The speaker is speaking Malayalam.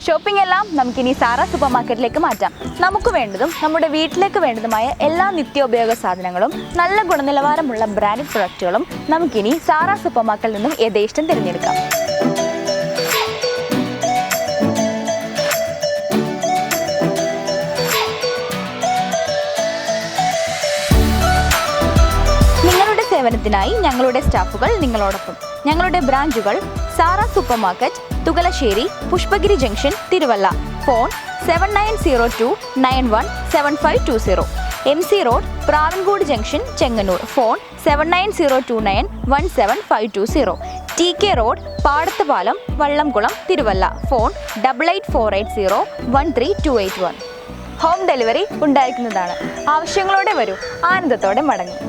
ഷോപ്പിംഗ് എല്ലാം നമുക്കിനി സാറ സൂപ്പർ മാർക്കറ്റിലേക്ക് മാറ്റാം. നമുക്ക് വേണ്ടതും നമ്മുടെ വീട്ടിലേക്ക് വേണ്ടതുമായ എല്ലാ നിത്യോപയോഗ സാധനങ്ങളും നല്ല ഗുണനിലവാരമുള്ള ബ്രാൻഡഡ് പ്രൊഡക്റ്റുകളും നമുക്കിനി സാറ സൂപ്പർ മാർക്കറ്റിൽ നിന്നും യഥേഷ്ടം തിരഞ്ഞെടുക്കാം. സേവനത്തിനായി ഞങ്ങളുടെ സ്റ്റാഫുകൾ നിങ്ങളോടൊപ്പം. ഞങ്ങളുടെ ബ്രാഞ്ചുകൾ Sara supermarket, Thukalassery, Pushpagiri junction, Thiruvalla. Phone 7902917520. MC road, Pravinkoodu junction, Chengannur. Phone 7902917520. TK road, Padathu Palam, Vallamkulam, Thiruvalla. Phone 8848013281. Home delivery ഉണ്ടായിരിക്കുന്നതാണ്. ആവശ്യങ്ങളോടെ വരൂ, ആനന്ദത്തോടെ മടങ്ങും.